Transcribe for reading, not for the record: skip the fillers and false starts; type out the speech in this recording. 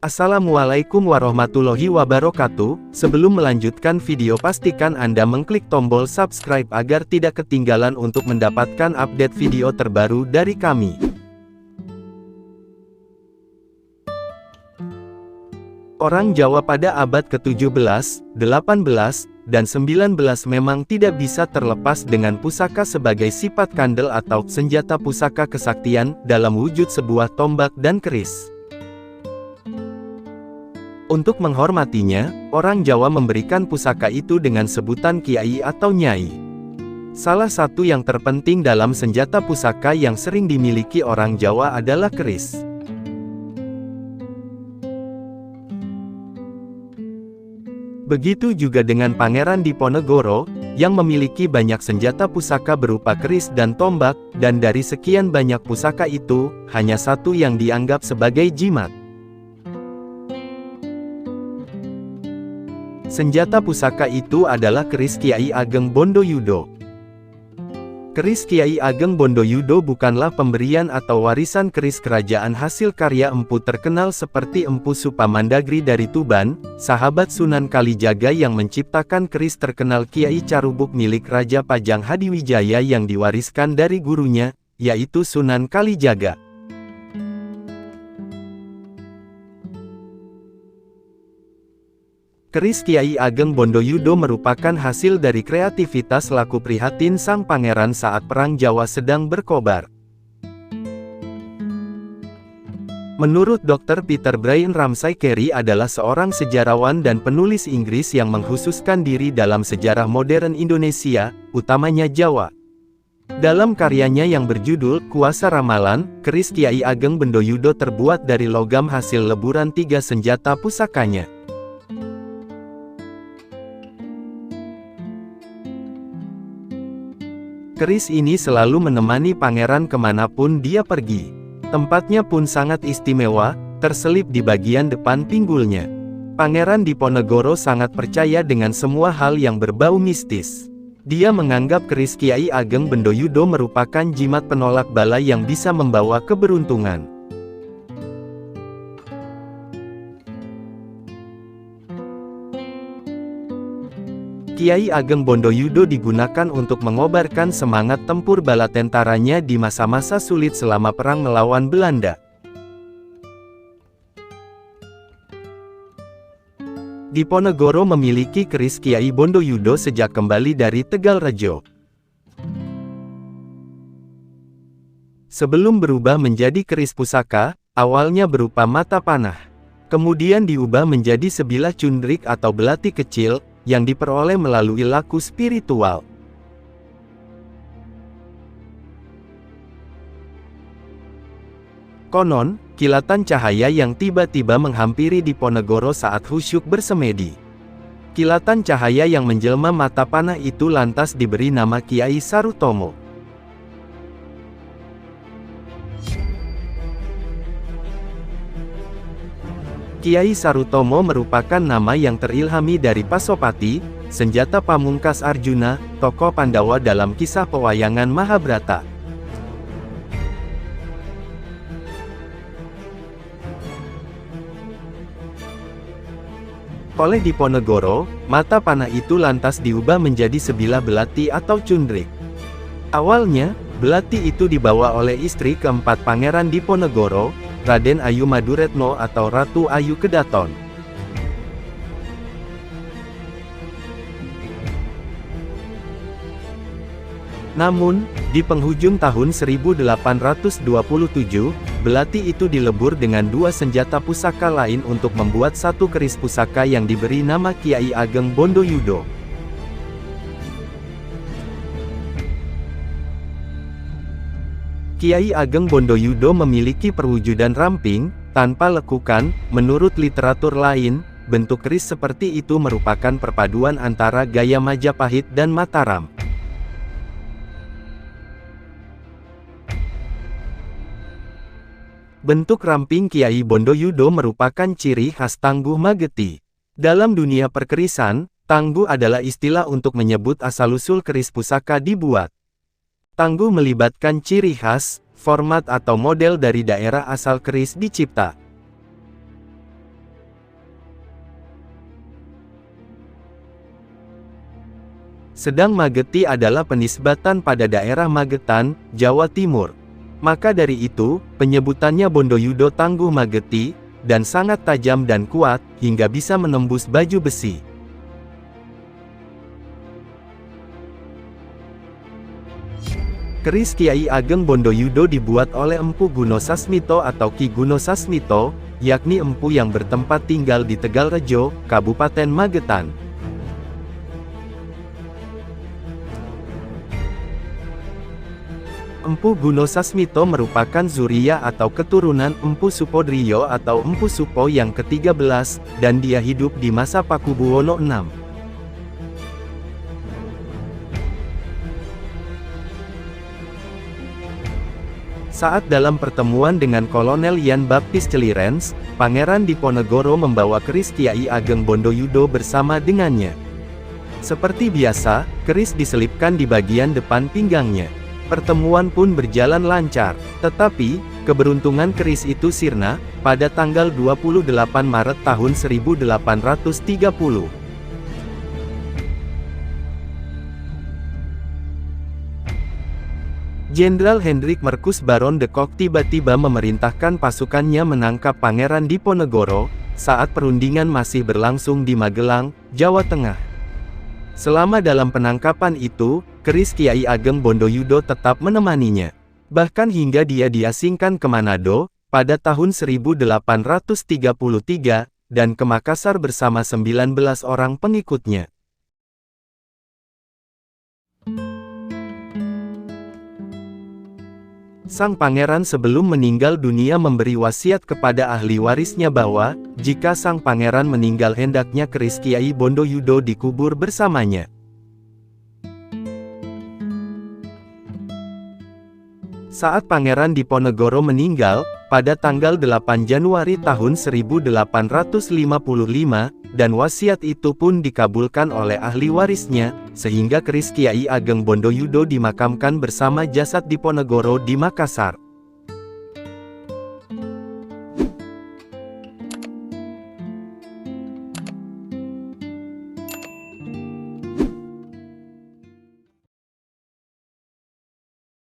Assalamualaikum warahmatullahi wabarakatuh. Sebelum melanjutkan video, pastikan Anda mengklik tombol subscribe agar tidak ketinggalan untuk mendapatkan update video terbaru dari kami. Orang Jawa pada abad ke-17, 18, dan 19 memang tidak bisa terlepas dengan pusaka sebagai sifat kandel atau senjata pusaka kesaktian dalam wujud sebuah tombak dan keris. Untuk menghormatinya, orang Jawa memberikan pusaka itu dengan sebutan kiai atau nyai. Salah satu yang terpenting dalam senjata pusaka yang sering dimiliki orang Jawa adalah keris. Begitu juga dengan Pangeran Diponegoro, yang memiliki banyak senjata pusaka berupa keris dan tombak, dan dari sekian banyak pusaka itu, hanya satu yang dianggap sebagai jimat. Senjata pusaka itu adalah keris Kiai Ageng Bondoyudo. Keris Kiai Ageng Bondoyudo bukanlah pemberian atau warisan keris kerajaan hasil karya empu terkenal seperti Empu Supamandagri dari Tuban, sahabat Sunan Kalijaga yang menciptakan keris terkenal Kiai Carubuk milik Raja Pajang Hadiwijaya yang diwariskan dari gurunya, yaitu Sunan Kalijaga. Keris Kiai Ageng Bondoyudo merupakan hasil dari kreativitas laku prihatin sang pangeran saat Perang Jawa sedang berkobar. Menurut Dr. Peter Brian Ramsay Carey adalah seorang sejarawan dan penulis Inggris yang mengkhususkan diri dalam sejarah modern Indonesia, utamanya Jawa. Dalam karyanya yang berjudul Kuasa Ramalan, keris Kiai Ageng Bondoyudo terbuat dari logam hasil leburan 3 senjata pusakanya. Keris ini selalu menemani pangeran kemanapun dia pergi. Tempatnya pun sangat istimewa, terselip di bagian depan pinggulnya. Pangeran Diponegoro sangat percaya dengan semua hal yang berbau mistis. Dia menganggap keris Kiai Ageng Bondoyudo merupakan jimat penolak bala yang bisa membawa keberuntungan. Kiai Ageng Bondoyudo digunakan untuk mengobarkan semangat tempur bala tentaranya di masa-masa sulit selama perang melawan Belanda. Diponegoro memiliki keris Kiai Bondoyudo sejak kembali dari Tegalrejo. Sebelum berubah menjadi keris pusaka, awalnya berupa mata panah. Kemudian diubah menjadi sebilah cundrik atau belati kecil, yang diperoleh melalui laku spiritual. Konon, kilatan cahaya yang tiba-tiba menghampiri Diponegoro saat khusyuk bersemedi. Kilatan cahaya yang menjelma mata panah itu lantas diberi nama Kiai Sarutomo. Kiai Sarutomo merupakan nama yang terilhami dari Pasopati, senjata pamungkas Arjuna, tokoh Pandawa dalam kisah pewayangan Mahabharata. Oleh Diponegoro, mata panah itu lantas diubah menjadi sebilah belati atau cundrik. Awalnya, belati itu dibawa oleh istri keempat Pangeran Diponegoro, Raden Ayu Maduretno atau Ratu Ayu Kedaton. Namun, di penghujung tahun 1827, belati itu dilebur dengan 2 senjata pusaka lain untuk membuat satu keris pusaka yang diberi nama Kiai Ageng Bondoyudo. Kiai Ageng Bondoyudo memiliki perwujudan ramping, tanpa lekukan. Menurut literatur lain, bentuk keris seperti itu merupakan perpaduan antara gaya Majapahit dan Mataram. Bentuk ramping Kiai Bondoyudo merupakan ciri khas Tangguh Mageti. Dalam dunia perkerisan, tangguh adalah istilah untuk menyebut asal-usul keris pusaka dibuat. Tangguh melibatkan ciri khas, format atau model dari daerah asal keris dicipta. Sedang Mageti adalah penisbatan pada daerah Magetan, Jawa Timur. Maka dari itu, penyebutannya Bondoyudo Tangguh Mageti, dan sangat tajam dan kuat, hingga bisa menembus baju besi. Keris Kiai Ageng Bondoyudo dibuat oleh Empu Guno Sasmito atau Ki Guno Sasmito, yakni empu yang bertempat tinggal di Tegalrejo, Kabupaten Magetan. Empu Guno Sasmito merupakan zuriya atau keturunan Empu Supodriyo atau Empu Supo yang ke-13, dan dia hidup di masa Pakubuwono VI. Saat dalam pertemuan dengan Kolonel Yan Baptis Celirens, Pangeran Diponegoro membawa keris Kiai Ageng Bondoyudo bersama dengannya. Seperti biasa, keris diselipkan di bagian depan pinggangnya. Pertemuan pun berjalan lancar, tetapi, keberuntungan keris itu sirna, pada tanggal 28 Maret tahun 1830. Jenderal Hendrik Marcus Baron de Kock tiba-tiba memerintahkan pasukannya menangkap Pangeran Diponegoro, saat perundingan masih berlangsung di Magelang, Jawa Tengah. Selama dalam penangkapan itu, keris Kiai Ageng Bondoyudo tetap menemaninya. Bahkan hingga dia diasingkan ke Manado, pada tahun 1833, dan ke Makassar bersama 19 orang pengikutnya. Sang pangeran sebelum meninggal dunia memberi wasiat kepada ahli warisnya bahwa, jika sang pangeran meninggal hendaknya keris Kiai Bondoyudo dikubur bersamanya. Saat Pangeran Diponegoro meninggal, pada tanggal 8 Januari tahun 1855, dan wasiat itu pun dikabulkan oleh ahli warisnya, sehingga keris Kiai Ageng Bondoyudo dimakamkan bersama jasad Diponegoro di Makassar.